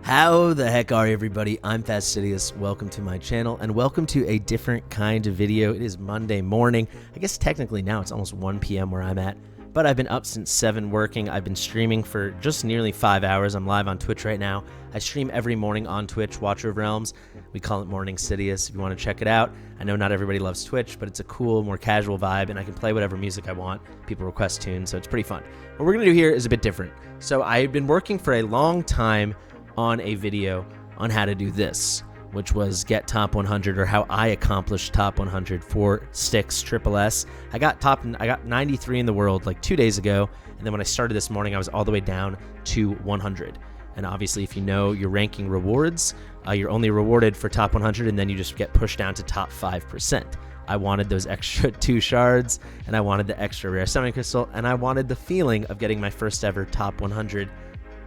How the heck are you, everybody? I'm Fast The Fastidious. Welcome to my channel and welcome to a different kind of video. It is Monday morning. I guess technically now it's almost 1 p.m. where I'm at, but I've been up since 7 working. I've been streaming for just nearly 5 hours. I'm live on Twitch right now. I stream every morning on Twitch, Watcher of Realms. We call it Morning Sidious if you want to check it out. I know not everybody loves Twitch, but it's a cool, more casual vibe, and I can play whatever music I want. People request tunes, so it's pretty fun. What we're going to do here is a bit different. So I've been working for a long time on a video on how to do this, which was get top 100, or how I accomplished top 100 for Styx SSS. I got 93 in the world like 2 days ago, and then when I started this morning, I was all the way down to 100. And obviously, if you know your ranking rewards, you're only rewarded for top 100, and then you just get pushed down to top 5%. I wanted those extra 2 shards, and I wanted the extra rare summoning crystal, and I wanted the feeling of getting my first ever top 100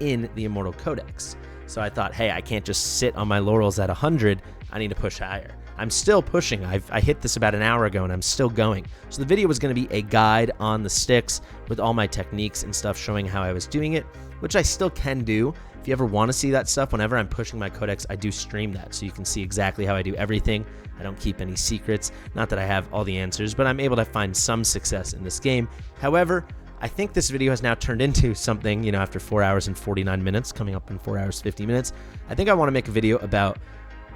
in the Immortal Codex. So I thought, hey, I can't just sit on my laurels at 100. I need to push higher. I'm still pushing. I hit this about an hour ago, and I'm still going. So the video was going to be a guide on the Styx with all my techniques and stuff showing how I was doing it, which I still can do. If you ever want to see that stuff, whenever I'm pushing my codex, I do stream that, so you can see exactly how I do everything. I don't keep any secrets. Not that I have all the answers, but I'm able to find some success in this game. However, I think this video has now turned into something, you know, after 4 hours and 49 minutes, coming up in 4 hours, 50 minutes. I think I want to make a video about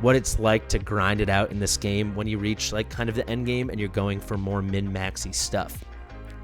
what it's like to grind it out in this game when you reach like kind of the end game and you're going for more min-maxy stuff.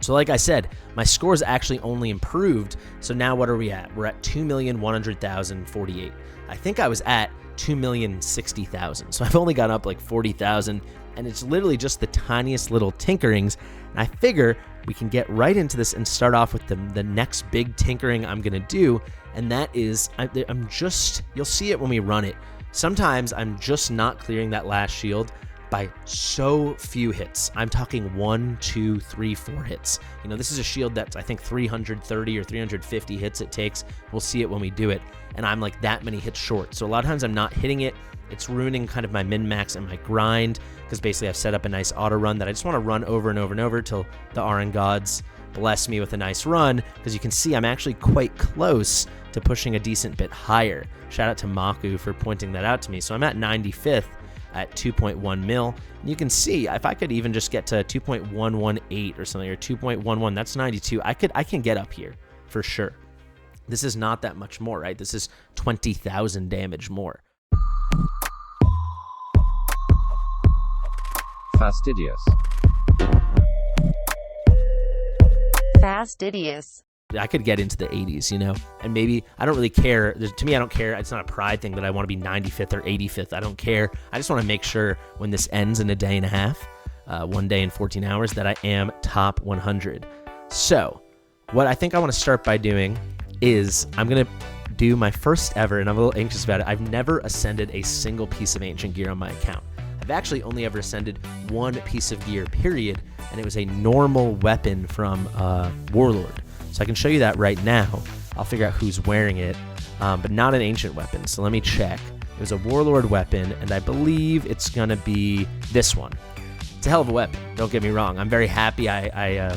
So like I said, my scores actually only improved. So now what are we at? We're at 2,100,048. I think I was at 2,060,000. So I've only gone up like 40,000, and it's literally just the tiniest little tinkerings. And I figure we can get right into this and start off with the next big tinkering I'm going to do. And that is, you'll see it when we run it. Sometimes I'm just not clearing that last shield by so few hits. I'm talking 1, 2, 3, 4 hits. You know, this is a shield that's, I think, 330 or 350 hits it takes. We'll see it when we do it. And I'm like that many hits short. So a lot of times I'm not hitting it. It's ruining kind of my min-max and my grind, because basically I've set up a nice auto run that I just want to run over and over and over till the RN gods bless me with a nice run, because you can see I'm actually quite close to pushing a decent bit higher. Shout out to Maku for pointing that out to me. So I'm at 95th at 2.1 mil. And you can see if I could even just get to 2.118 or something, or 2.11, that's 92. I can get up here for sure. This is not that much more, right? This is 20,000 damage more. Fastidious. Fastidious. I could get into the 80s, you know, and maybe I don't really care. To me, I don't care. It's not a pride thing that I want to be 95th or 85th. I don't care. I just want to make sure when this ends in a day and a half, 1 day and 14 hours, that I am top 100. So what I think I want to start by doing is I'm going to do my first ever, and I'm a little anxious about it. I've never ascended a single piece of ancient gear on my account. I've actually only ever ascended 1 piece of gear, period, and it was a normal weapon from Warlord. So I can show you that right now. I'll figure out who's wearing it, but not an ancient weapon. So let me check. It was a Warlord weapon, and I believe it's going to be this one. It's a hell of a weapon, don't get me wrong. I'm very happy I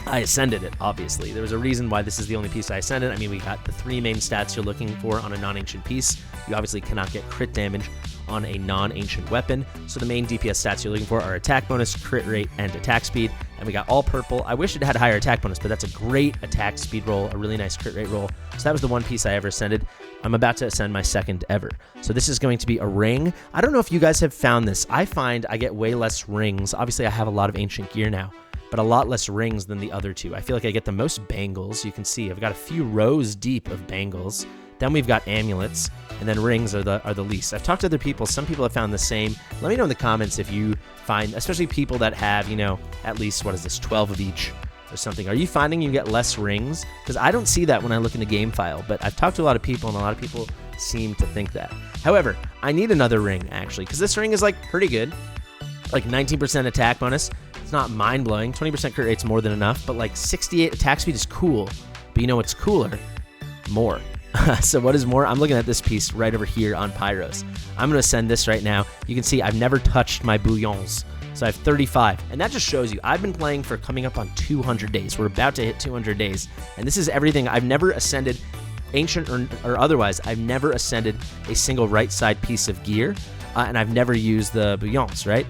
ascended it, obviously. There was a reason why this is the only piece I ascended. I mean, we got the 3 main stats you're looking for on a non-ancient piece. You obviously cannot get crit damage on a non-ancient weapon. So the main DPS stats you're looking for are attack bonus, crit rate, and attack speed. And we got all purple. I wish it had a higher attack bonus, but that's a great attack speed roll, a really nice crit rate roll. So that was the 1 piece I ever ascended. I'm about to ascend my 2nd ever. So this is going to be a ring. I don't know if you guys have found this. I find I get way less rings. Obviously, I have a lot of ancient gear now, but a lot less rings than the other 2. I feel like I get the most bangles. You can see I've got a few rows deep of bangles. Then we've got amulets, and then rings are the least. I've talked to other people. Some people have found the same. Let me know in the comments if you find, especially people that have, you know, at least, what is this, 12 of each or something. Are you finding you get less rings? Because I don't see that when I look in the game file, but I've talked to a lot of people, and a lot of people seem to think that. However, I need another ring, actually, because this ring is, like, pretty good. Like, 19% attack bonus. It's not mind-blowing. 20% crit rate's more than enough, but, like, 68 attack speed is cool. But you know what's cooler? More. So what is more? I'm looking at this piece right over here on Pyros. I'm going to send this right now. You can see I've never touched my bouillons. So I have 35. And that just shows you, I've been playing for coming up on 200 days. We're about to hit 200 days. And this is everything. I've never ascended ancient or otherwise, I've never ascended a single right side piece of gear, and I've never used the bouillons, right?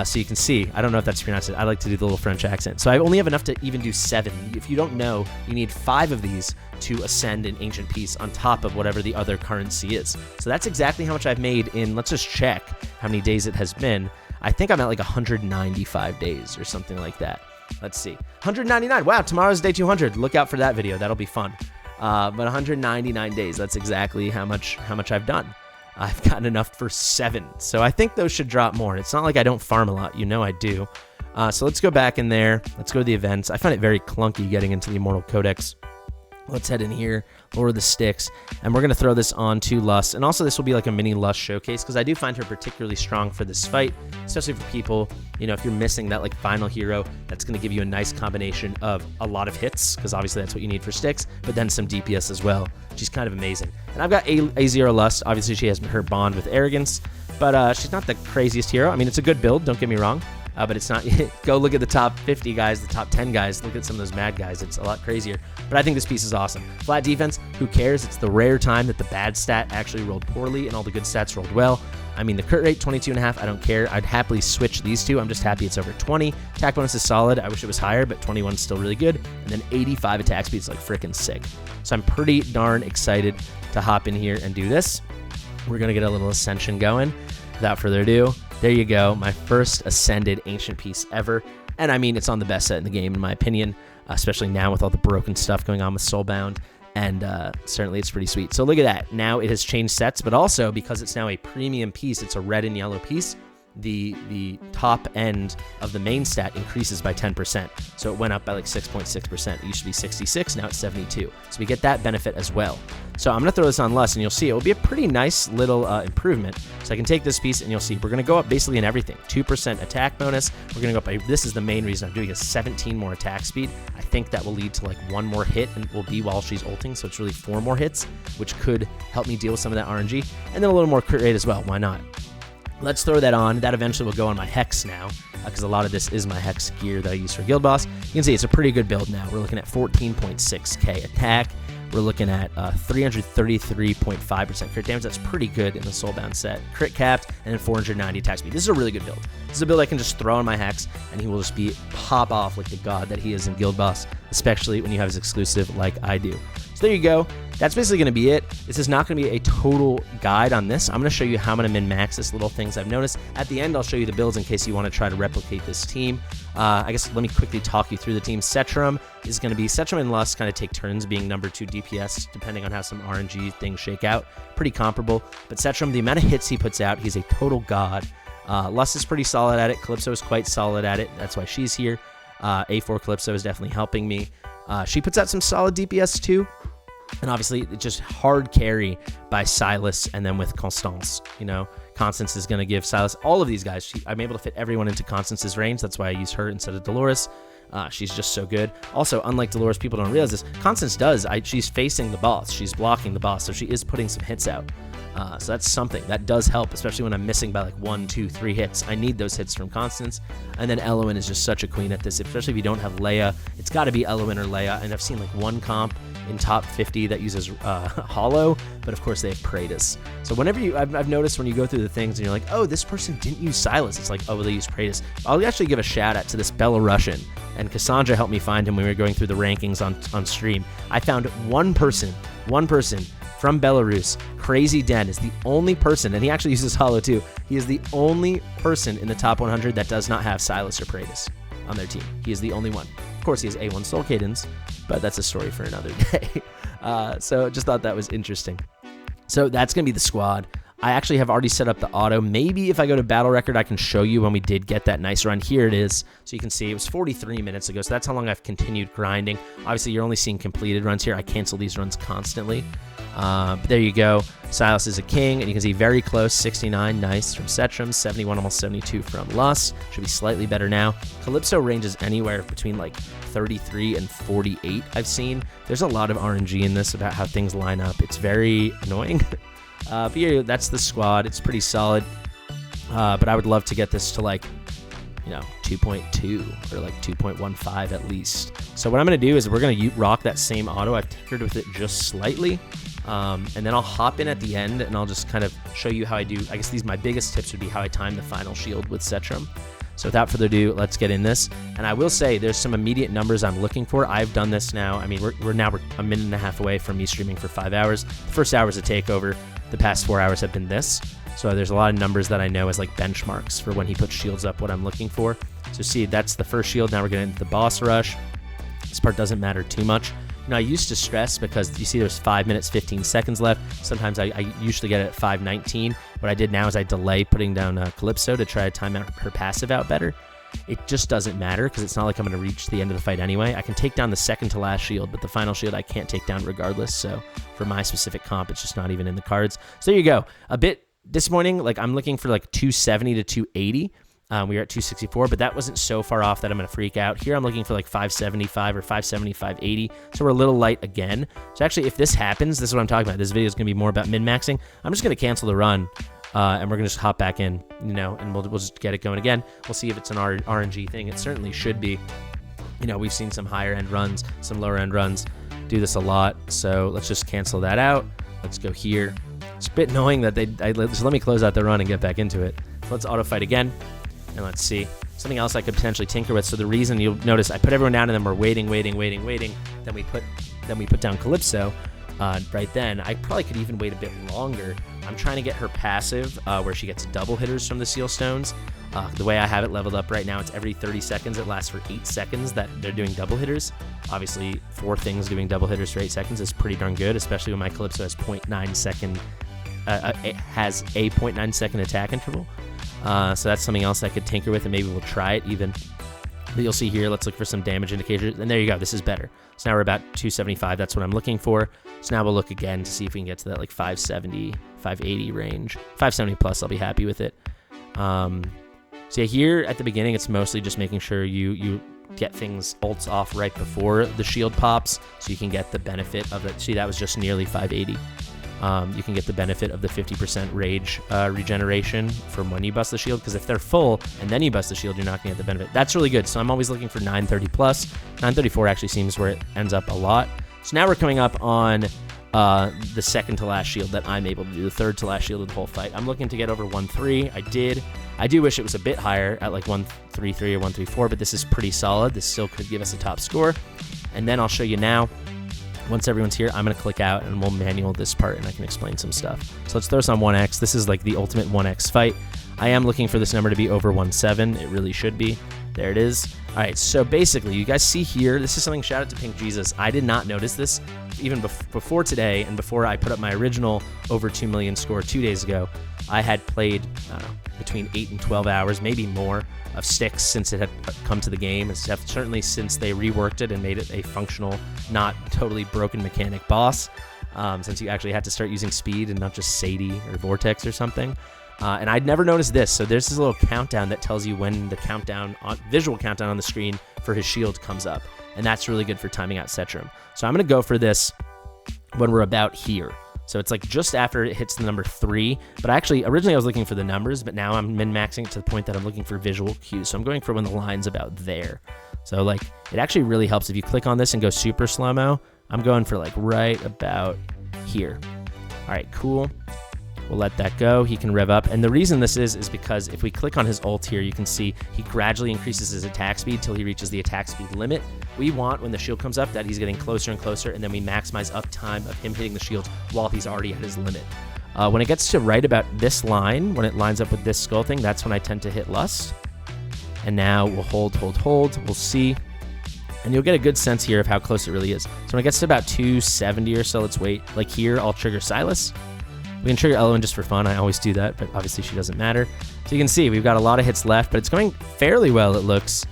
So you can see, I don't know if that's pronounced it. I like to do the little French accent. So I only have enough to even do 7. If you don't know, you need 5 of these to ascend an ancient piece on top of whatever the other currency is. So that's exactly how much I've made in, let's just check how many days it has been. I think I'm at like 195 days or something like that. Let's see. 199. Wow, tomorrow's day 200. Look out for that video. That'll be fun. But 199 days. That's exactly how much I've done. I've gotten enough for 7. So I think those should drop more. It's not like I don't farm a lot. You know I do. So let's go back in there. Let's go to the events. I find it very clunky getting into the Immortal Codex. Let's head in here, lower the Styx, and we're going to throw this on to Lust. And also this will be like a mini Lust showcase because I do find her particularly strong for this fight, especially for people, you know, if you're missing that like final hero, that's going to give you a nice combination of a lot of hits because obviously that's what you need for Styx, but then some DPS as well. She's kind of amazing. And I've got A0 Lust. Obviously she has her bond with Arrogance, but she's not the craziest hero. I mean, it's a good build, don't get me wrong. But it's not. Go look at the top 50 guys, the top 10 guys. Look at some of those mad guys. It's a lot crazier. But I think this piece is awesome. Flat defense, who cares? It's the rare time that the bad stat actually rolled poorly and all the good stats rolled well. I mean, the crit rate, 22.5, I don't care. I'd happily switch these two. I'm just happy it's over 20. Attack bonus is solid. I wish it was higher, but 21 is still really good. And then 85 attack speed is like freaking sick. So I'm pretty darn excited to hop in here and do this. We're going to get a little ascension going. Without further ado, there you go, my first ascended ancient piece ever. And I mean, it's on the best set in the game, in my opinion, especially now with all the broken stuff going on with Soulbound. And certainly it's pretty sweet. So look at that. Now it has changed sets, but also because it's now a premium piece, it's a red and yellow piece, the top end of the main stat increases by 10%. So it went up by like 6.6%. It used to be 66, now it's 72. So we get that benefit as well. So I'm going to throw this on Lust, and you'll see it will be a pretty nice little improvement. So I can take this piece, and you'll see we're going to go up basically in everything. 2% attack bonus. We're going to go up by, this is the main reason I'm doing, is 17 more attack speed. I think that will lead to like 1 more hit, and will be while she's ulting, so it's really 4 more hits, which could help me deal with some of that RNG. And then a little more crit rate as well. Why not? Let's throw that on. That eventually will go on my Hex now, because a lot of this is my Hex gear that I use for Guild Boss. You can see it's a pretty good build now. We're looking at 14.6k attack. We're looking at 333.5% crit damage. That's pretty good in the Soulbound set. Crit capped, and then 490 attack speed. This is a really good build. This is a build I can just throw on my Hex, and he will just be pop off like the god that he is in Guild Boss, especially when you have his exclusive like I do. So there you go. That's basically going to be it. This is not going to be a total guide on this. I'm going to show you how I'm going to min-max this, little things I've noticed. At the end, I'll show you the builds in case you want to try to replicate this team. I guess let me quickly talk you through the team. Setrum is going to be, Setrum and Lust kind of take turns being number 2 DPS, depending on how some RNG things shake out. Pretty comparable. But Setrum, the amount of hits he puts out, he's a total god. Lust is pretty solid at it. Calypso is quite solid at it. That's why she's here. A4 Calypso is definitely helping me. She puts out some solid DPS too. And obviously, it's just hard carry by Silas, and then with Constance, you know, Constance is going to give Silas, all of these guys, I'm able to fit everyone into Constance's range. That's why I use her instead of Dolores. She's just so good. Also, unlike Dolores, people don't realize this, Constance does, she's facing the boss. She's blocking the boss, so she is putting some hits out. So that's something that does help, especially when I'm missing by like 1, 2, 3 hits. I need those hits from Constance. And then Elowen is just such a queen at this, especially if you don't have Leia. It's got to be Elowen or Leia. And I've seen like one comp in top 50 that uses Hollow, but of course they have Praetus. So whenever I've noticed when you go through the things and you're like, oh, this person didn't use Silas, it's like, oh, they use Praetus. I'll actually give a shout out to this Belarusian, and Cassandra helped me find him when we were going through the rankings on stream. I found one person from Belarus. Crazy Den is the only person, and he actually uses Hollow too. He is the only person in the top 100 that does not have Silas or Praetus on their team. He is the only one. Of course, he has A1 Soul Cadence, but that's a story for another day. So just thought that was interesting. So that's going to be the squad. I actually have already set up the auto. Maybe if I go to Battle Record, I can show you when we did get that nice run. Here it is. So you can see it was 43 minutes ago. So that's how long I've continued grinding. Obviously, you're only seeing completed runs here. I cancel these runs constantly. But there you go. Silas is a king, and you can see very close, 69, nice from Setrum, 71, almost 72 from Lust. Should be slightly better now. Calypso ranges anywhere between like 33 and 48 I've seen. There's a lot of RNG in this about how things line up. It's very annoying. But yeah, that's the squad. It's pretty solid. But I would love to get this to like, 2.2 or like 2.15 at least. So what I'm going to do is we're going to rock that same auto. I've tinkered with it just slightly. And then I'll hop in at the end and I'll just kind of show you how I do. I guess my biggest tips would be how I time the final shield with Cetrum. So without further ado, let's get in this. And I will say there's some immediate numbers I'm looking for. I've done this now. I mean, we're a minute and a half away from me streaming for 5 hours. The first hour is a takeover. The past 4 hours have been this. So there's a lot of numbers that I know as like benchmarks for when he puts shields up, what I'm looking for. So see, that's the first shield. Now we're getting into the boss rush. This part doesn't matter too much. I used to stress because you see there's 5 minutes, 15 seconds left. Sometimes I usually get it at 5:19. What I did now is I delay putting down Calypso to try to time out her passive out better. It just doesn't matter because it's not like I'm going to reach the end of the fight anyway. I can take down the second to last shield, but the final shield I can't take down regardless. So for my specific comp, it's just not even in the cards. So there you go. A bit disappointing. Like I'm looking for like 270 to 280. We were at 264, but that wasn't so far off that I'm going to freak out. Here I'm looking for like 575 or 570, 580. So we're a little light again. So actually, if this happens, this is what I'm talking about. This video is going to be more about min-maxing. I'm just going to cancel the run, and we're going to just hop back in, and we'll just get it going again. We'll see if it's an RNG thing. It certainly should be. We've seen some higher end runs, some lower end runs do this a lot. So let's just cancel that out. Let's go here. It's a bit annoying that so let me close out the run and get back into it. So let's auto fight again. And let's see. Something else I could potentially tinker with. So the reason you'll notice I put everyone down and then we're waiting. Then we put down Calypso right then. I probably could even wait a bit longer. I'm trying to get her passive where she gets double hitters from the Seal Stones. The way I have it leveled up right now, it's every 30 seconds. It lasts for 8 seconds that they're doing double hitters. Obviously, 4 things doing double hitters for 8 seconds is pretty darn good, especially when my Calypso has 0.9 second. It has a 0.9 second attack interval. So that's something else I could tinker with, and maybe we'll try it even. But you'll see here, let's look for some damage indicators. And there you go, this is better. So now we're about 275, that's what I'm looking for. So now we'll look again to see if we can get to that like 570, 580 range. 570 plus, I'll be happy with it. So yeah, here at the beginning, it's mostly just making sure you get things ults off right before the shield pops, so you can get the benefit of it. See, that was just nearly 580. You can get the benefit of the 50% rage regeneration from when you bust the shield, because if they're full and then you bust the shield, you're not going to get the benefit. That's really good. So I'm always looking for 930 plus. 934 actually seems where it ends up a lot. So now we're coming up on the second to last shield that I'm able to do, the third to last shield of the whole fight. I'm looking to get over 1.3. I did. I do wish it was a bit higher at like 1.33 or 1.34, but this is pretty solid. This still could give us a top score. And then I'll show you now. Once everyone's here, I'm going to click out and we'll manual this part and I can explain some stuff. So let's throw this on 1x. This is like the ultimate 1x fight. I am looking for this number to be over 1.7. It really should be. There it is. All right, so basically, you guys see here, this is something, shout out to Pink Jesus. I did not notice this even before today and before I put up my original over 2 million score 2 days ago. I had played, I don't know, between 8 and 12 hours, maybe more, of Styx since it had come to the game, and certainly since they reworked it and made it a functional, not totally broken mechanic boss, since you actually had to start using speed and not just Sadie or Vortex or something. And I'd never noticed this, so there's this little countdown that tells you when the visual countdown on the screen for his shield comes up, and that's really good for timing out Cetrum. So I'm going to go for this when we're about here. So it's like just after it hits the number 3, but originally I was looking for the numbers, but now I'm min-maxing it to the point that I'm looking for visual cues. So I'm going for when the line's about there. So like, it actually really helps if you click on this and go super slow-mo. I'm going for like right about here. All right, cool. We'll let that go. He can rev up. And the reason this is because if we click on his ult here, you can see he gradually increases his attack speed till he reaches the attack speed limit. We want, when the shield comes up, that he's getting closer and closer, and then we maximize uptime of him hitting the shield while he's already at his limit. When it gets to right about this line, when it lines up with this skull thing, that's when I tend to hit Lust. And now we'll hold. We'll see. And you'll get a good sense here of how close it really is. So when it gets to about 270 or so, let's wait. Like here, I'll trigger Silas. We can trigger Elowen just for fun. I always do that, but obviously she doesn't matter. So you can see we've got a lot of hits left, but it's going fairly well, it looks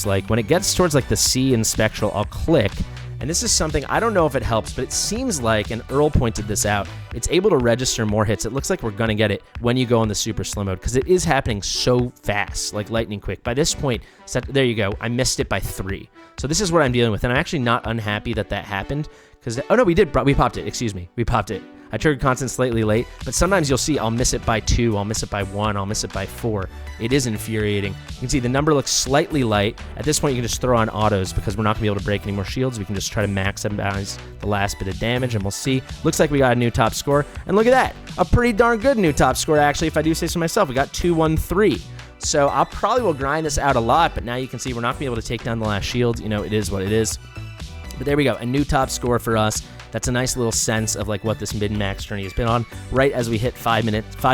like. When it gets towards like the C and Spectral, I'll click. And this is something, I don't know if it helps, but it seems like, and Earl pointed this out, it's able to register more hits. It looks like we're going to get it when you go in the super slow mode, because it is happening so fast, like lightning quick. By this point, there you go, I missed it by 3. So this is what I'm dealing with, and I'm actually not unhappy that happened, because, oh no, we popped it, excuse me, we popped it. I triggered content slightly late, but sometimes you'll see I'll miss it by 2, I'll miss it by 1, I'll miss it by 4. It is infuriating. You can see the number looks slightly light. At this point, you can just throw on autos because we're not going to be able to break any more shields. We can just try to maximize the last bit of damage, and we'll see. Looks like we got a new top score, and look at that. A pretty darn good new top score, actually, if I do say so myself. We got 213. So I probably will grind this out a lot, but now you can see we're not going to be able to take down the last shield. You know, it is what it is. But there we go, a new top score for us. That's a nice little sense of like what this min-max journey has been on, right as we hit 5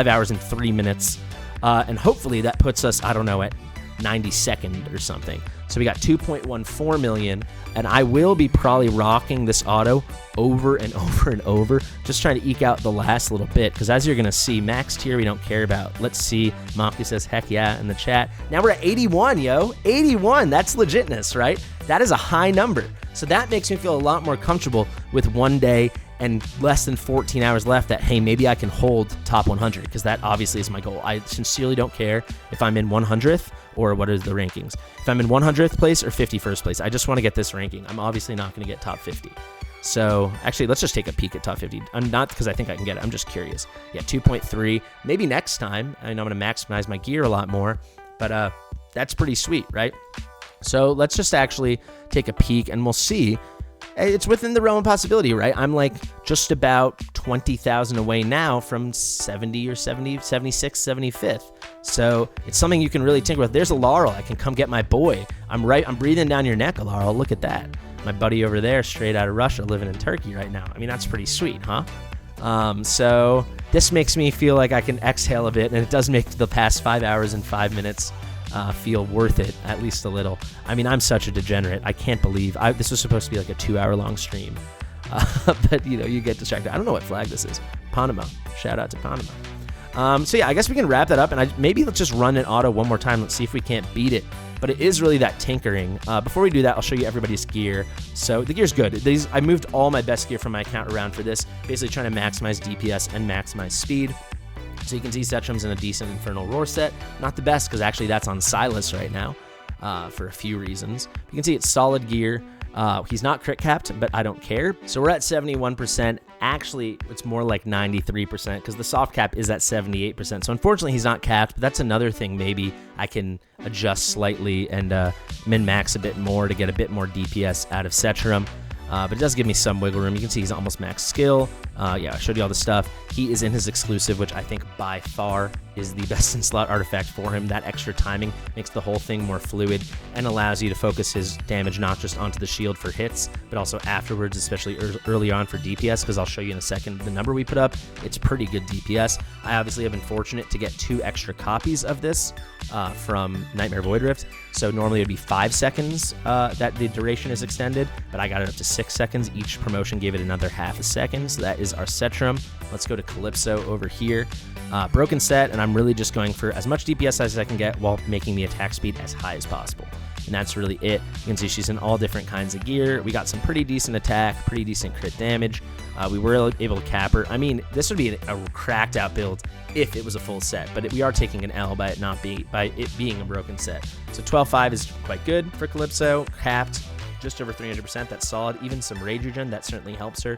hours and 3 minutes. And hopefully that puts us, I don't know, at 92nd or something. So we got 2.14 million, and I will be probably rocking this auto over and over and over, just trying to eke out the last little bit, because as you're going to see, max tier we don't care about. Let's see. Mopky says, heck yeah, in the chat. Now we're at 81, yo. 81. That's legitness, right? That is a high number. So that makes me feel a lot more comfortable with 1 day and less than 14 hours left that, hey, maybe I can hold top 100, because that obviously is my goal. I sincerely don't care if I'm in 100th or what is the rankings. If I'm in 100th place or 51st place, I just want to get this ranking. I'm obviously not going to get top 50. So actually, let's just take a peek at top 50. I'm not because I think I can get it. I'm just curious. Yeah, 2.3. Maybe next time. I know I'm going to maximize my gear a lot more, but that's pretty sweet, right? So let's just actually take a peek and we'll see. It's within the realm of possibility, right? I'm like just about 20,000 away now from 70 or 70, 76, 75th. So it's something you can really tinker with. There's a Laurel. I can come get my boy. I'm breathing down your neck, Laurel. Look at that. My buddy over there, straight out of Russia, living in Turkey right now. I mean, that's pretty sweet, huh? So this makes me feel like I can exhale a bit, and it does make the past 5 hours and 5 minutes feel worth it, at least a little. I mean, I'm such a degenerate. I can't believe this was supposed to be like a 2-hour-long stream. But, you know, you get distracted. I don't know what flag this is. Panama. Shout out to Panama. So, yeah, I guess we can wrap that up. And maybe let's just run it auto one more time. Let's see if we can't beat it. But it is really that tinkering. Before we do that, I'll show you everybody's gear. So the gear's good. I moved all my best gear from my account around for this, basically trying to maximize DPS and maximize speed. So you can see Setram's in a decent Infernal Roar set. Not the best, because actually that's on Silas right now for a few reasons. You can see it's solid gear. He's not crit capped, but I don't care. So we're at 71%. Actually, it's more like 93% because the soft cap is at 78%. So unfortunately, he's not capped, but that's another thing maybe I can adjust slightly and min-max a bit more to get a bit more DPS out of Setram. But it does give me some wiggle room. You can see he's almost max skill. Yeah, I showed you all the stuff. He is in his exclusive, which I think by far is the best in slot artifact for him. That extra timing makes the whole thing more fluid and allows you to focus his damage not just onto the shield for hits, but also afterwards, especially early on for DPS, because I'll show you in a second the number we put up. It's pretty good DPS. I obviously have been fortunate to get 2 extra copies of this from Nightmare Void Rift. So normally it'd be 5 seconds that the duration is extended, but I got it up to 6 seconds. Each promotion gave it another half a second. So that is our Setram. Let's go to Calypso over here. Broken set, and I'm really just going for as much DPS as I can get while making the attack speed as high as possible. And that's really it. You can see she's in all different kinds of gear. We got some pretty decent attack, pretty decent crit damage. We were able to cap her. I mean, this would be a cracked out build if it was a full set, but we are taking an L by it being a broken set. So 12.5 is quite good for Calypso. Capped, just over 300%. That's solid. Even some rage regen, that certainly helps her.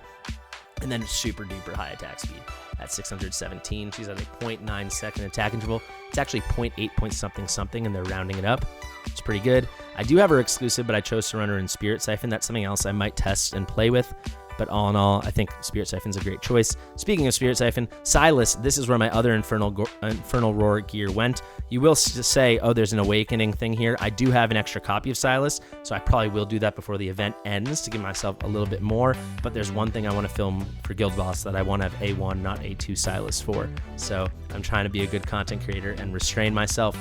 And then super duper high attack speed at 617. She's at a 0.9 second attack interval. It's actually 0.8 point something, and they're rounding it up. It's pretty good. I do have her exclusive, but I chose to run her in Spirit Siphon. That's something else I might test and play with. But all in all, I think Spirit Siphon's a great choice. Speaking of Spirit Siphon, Silas, this is where my other Infernal Roar gear went. You will say, oh, there's an Awakening thing here. I do have an extra copy of Silas, so I probably will do that before the event ends to give myself a little bit more. But there's one thing I want to film for Guild Boss that I want to have A1, not A2 Silas for. So I'm trying to be a good content creator and restrain myself.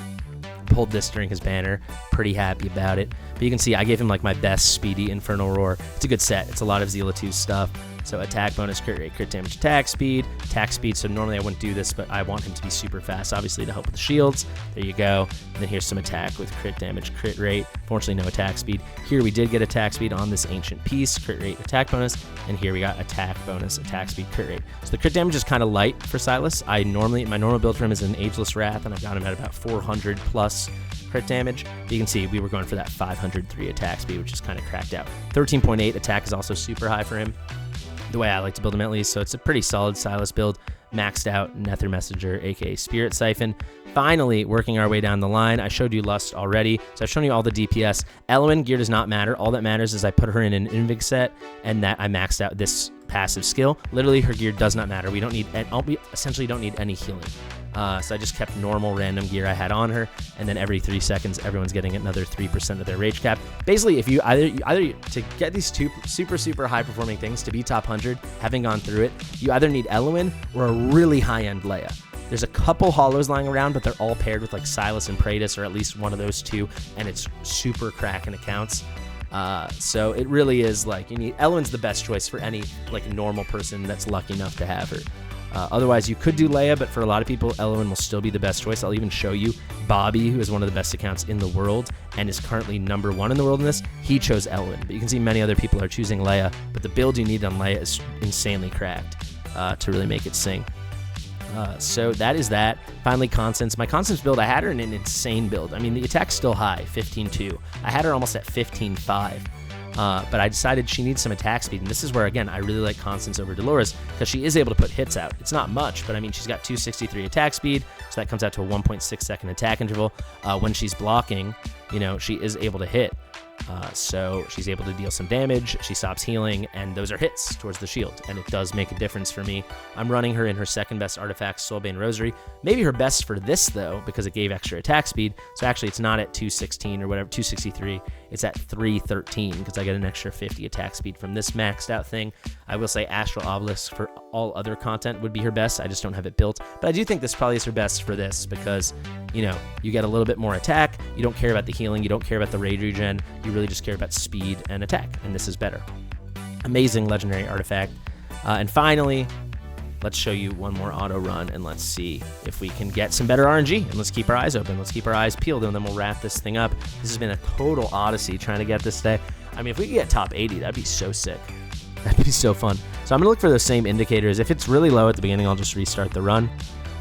Pulled this during his banner. Pretty happy about it. But you can see I gave him like my best speedy Infernal Roar. It's a good set. It's a lot of Zela 2 stuff. So attack bonus, crit rate, crit damage, attack speed. So normally I wouldn't do this, but I want him to be super fast, obviously, to help with the shields. There you go. And then here's some attack with crit damage, crit rate. Fortunately, no attack speed. Here we did get attack speed on this Ancient Piece, crit rate, attack bonus. And here we got attack bonus, attack speed, crit rate. So the crit damage is kind of light for Silas. My normal build for him is an Ageless Wrath, and I've got him at about 400 plus crit damage. You can see we were going for that 503 attack speed, which is kind of cracked out. 13.8 attack is also super high for him. the way I like to build them at least. So it's a pretty solid Silas build, maxed out Nether Messenger, aka Spirit Siphon. Finally, working our way down the line. I showed you Lust already, so I've shown you all the DPS. Elowen gear does not matter. All that matters is I put her in an Invig set and that I maxed out this passive skill. Literally, her gear does not matter. We essentially don't need any healing. So I just kept normal random gear I had on her, and then every 3 seconds, everyone's getting another 3% of their rage cap. Basically, if you either to get these two super high performing things to be top 100, having gone through it, you either need Elowen or a really high end Leia. There's a couple hollows lying around, but they're all paired with like Silas and Praetus, or at least one of those two, and it's super cracking accounts. So it really is like Elowen's the best choice for any like normal person that's lucky enough to have her. Otherwise, you could do Leia, but for a lot of people, Elowen will still be the best choice. I'll even show you Bobby, who is one of the best accounts in the world and is currently #1 in the world in this. He chose Elowen, but you can see many other people are choosing Leia, but the build you need on Leia is insanely cracked to really make it sing. So that is that. Finally, Constance. My Constance build, I had her in an insane build. I mean, the attack's still high, 15.2. I had her almost at 15.5. But I decided she needs some attack speed, and this is where, again, I really like Constance over Dolores, because she is able to put hits out. It's not much, but I mean, she's got 263 attack speed, so that comes out to a 1.6 second attack interval. When she's blocking, she is able to hit. So she's able to deal some damage, she stops healing, and those are hits towards the shield, and it does make a difference for me. I'm running her in her second best artifact, Soulbane Rosary. Maybe her best for this, though, because it gave extra attack speed, so actually it's not at 216 or whatever, 263, it's at 313, because I get an extra 50 attack speed from this maxed out thing. I will say Astral Obelisk for all other content would be her best, I just don't have it built, but I do think this probably is her best for this, because, you get a little bit more attack, you don't care about the healing, you don't care about the rage regen, you really just care about speed and attack, and this is better. Amazing legendary artifact. And finally, let's show you one more auto run, and let's see if we can get some better RNG, and let's keep our eyes open, let's keep our eyes peeled, and then we'll wrap this thing up. This has been a total odyssey trying to get this today. I mean, if we could get top 80, that'd be so sick. That'd be so fun. So I'm gonna look for those same indicators. If it's really low at the beginning, I'll just restart the run.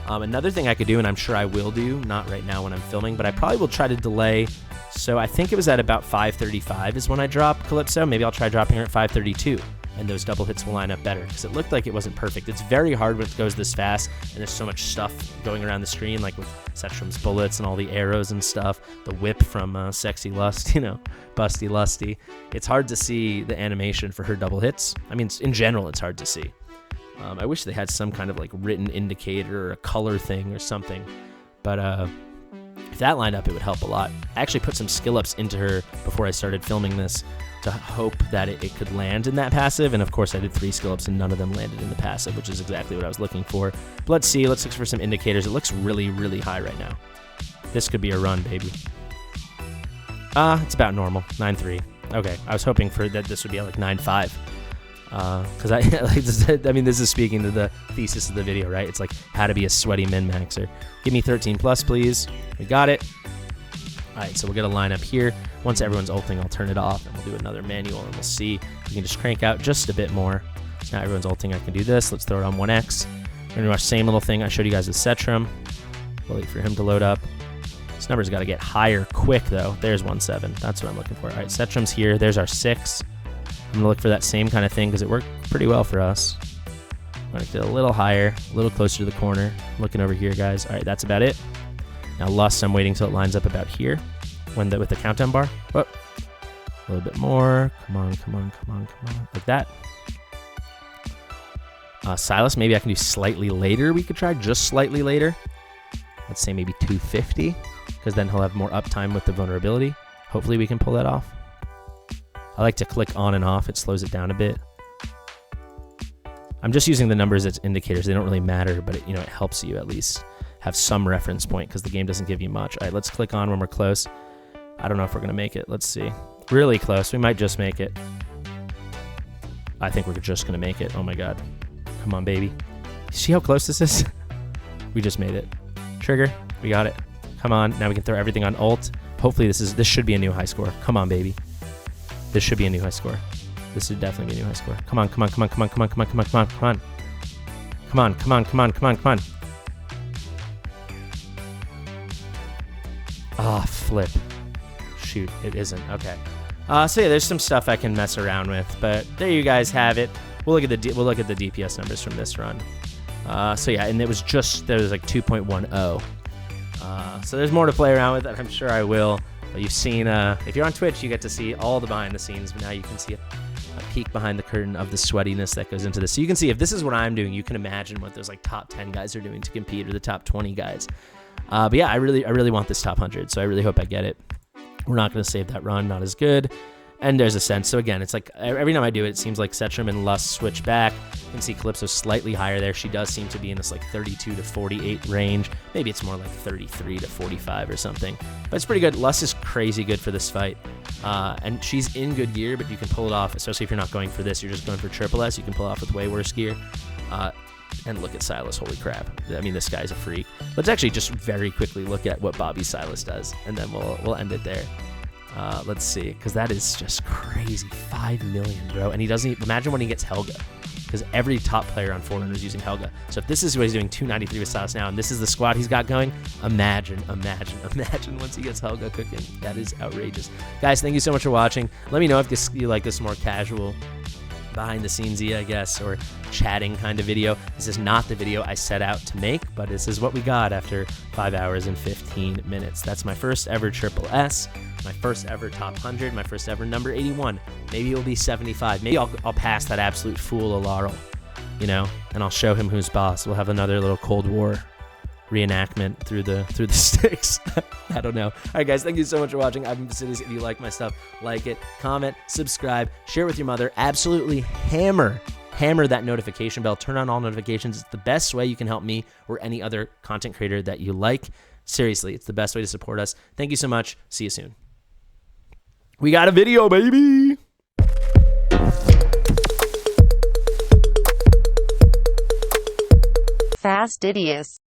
Another thing I could do, and I'm sure I will do, not right now when I'm filming, but I probably will try to delay. So I think it was at about 5:35 is when I dropped Calypso. Maybe I'll try dropping her at 5:32, and those double hits will line up better, because it looked like it wasn't perfect. It's very hard when it goes this fast, and there's so much stuff going around the screen, like with Setram's bullets and all the arrows and stuff, the whip from Sexy Lust, Busty Lusty. It's hard to see the animation for her double hits. I mean, in general, it's hard to see. I wish they had some kind of like written indicator or a color thing or something, but if that lined up, it would help a lot. I actually put some skill ups into her before I started filming this to hope that it could land in that passive, and of course I did 3 skill ups and none of them landed in the passive, which is exactly what I was looking for. But let's see, let's look for some indicators. It looks really, really high right now. This could be a run, baby. It's about normal, 9.3. Okay, I was hoping for that this would be at like 9.5. Because I mean, this is speaking to the thesis of the video, right? It's like how to be a sweaty min-maxer. Give me 13 plus, please. We got it. All right, so we'll get a line up here. Once everyone's ulting, I'll turn it off, and we'll do another manual, and we'll see if we can just crank out just a bit more. So now everyone's ulting, I can do this. Let's throw it on 1x. We're gonna watch the same little thing I showed you guys with Setram. We'll wait for him to load up. This number's got to get higher quick, though. There's 1.7. That's what I'm looking for. All right, Setram's here. There's our 6. I'm gonna look for that same kind of thing because it worked pretty well for us. I'm gonna get a little higher, a little closer to the corner. I'm looking over here, guys. All right, that's about it. Now Lust, I'm waiting till it lines up about here with the countdown bar. Oh, a little bit more. Come on, come on, come on, come on. Like that. Silas, maybe I can do slightly later. We could try just slightly later. Let's say maybe 250, because then he'll have more uptime with the vulnerability. Hopefully we can pull that off. I like to click on and off. It slows it down a bit. I'm just using the numbers as indicators. They don't really matter, but it helps you at least have some reference point because the game doesn't give you much. All right, let's click on when we're close. I don't know if we're going to make it. Let's see. Really close. We might just make it. I think we're just going to make it. Oh, my God. Come on, baby. See how close this is? We just made it. Trigger. We got it. Come on. Now we can throw everything on ult. Hopefully this should be a new high score. Come on, baby. This should be a new high score. This should definitely be a new high score. Come on, come on, come on, come on, come on, come on, come on, come on, come on. Come on, come on, come on, come on, come on. Ah, flip. Shoot, it isn't. Okay. So yeah, there's some stuff I can mess around with, but there you guys have it. we'll look at the DPS numbers from this run. So yeah, and there was like 2.10. So there's more to play around with, and I'm sure I will. But you've seen, if you're on Twitch, you get to see all the behind the scenes, but now you can see a peek behind the curtain of the sweatiness that goes into this. So you can see if this is what I'm doing, you can imagine what those like top 10 guys are doing to compete, or the top 20 guys. But yeah, I really want this top 100, so I really hope I get it. We're not going to save that run, not as good. And there's a sense. So again, it's like every time I do it, it seems like Setram and Lust switch back. You can see Calypso slightly higher there. She does seem to be in this like 32 to 48 range. Maybe it's more like 33 to 45 or something. But it's pretty good. Lust is crazy good for this fight. And she's in good gear, but you can pull it off, especially if you're not going for this. You're just going for triple S. You can pull it off with way worse gear. And look at Silas. Holy crap. I mean, this guy's a freak. Let's actually just very quickly look at what Bobby Silas does, and then we'll end it there. Let's see, because that is just crazy. 5 million, bro. And he doesn't even, imagine when he gets Helga, because every top player on Fortnite is using Helga. So if this is what he's doing, 293 with Silas now, and this is the squad he's got going, imagine once he gets Helga cooking. That is outrageous. Guys, thank you so much for watching. Let me know if you like this more casual, behind the scenes, I guess, or chatting kind of video. This is not the video I set out to make, but this is what we got after 5 hours and 15 minutes. That's my first ever triple S, my first ever top 100, my first ever number 81. Maybe it'll be 75. Maybe I'll pass that absolute fool Alarl, you know, and I'll show him who's boss. We'll have another little Cold War reenactment through the Styx. I don't know. All right, guys, thank you so much for watching. I've been Fastidious. If you like my stuff, like it, comment, subscribe, share it with your mother. Absolutely hammer that notification bell. Turn on all notifications. It's the best way you can help me or any other content creator that you like. Seriously, it's the best way to support us. Thank you so much. See you soon. We got a video, baby. Fastidious.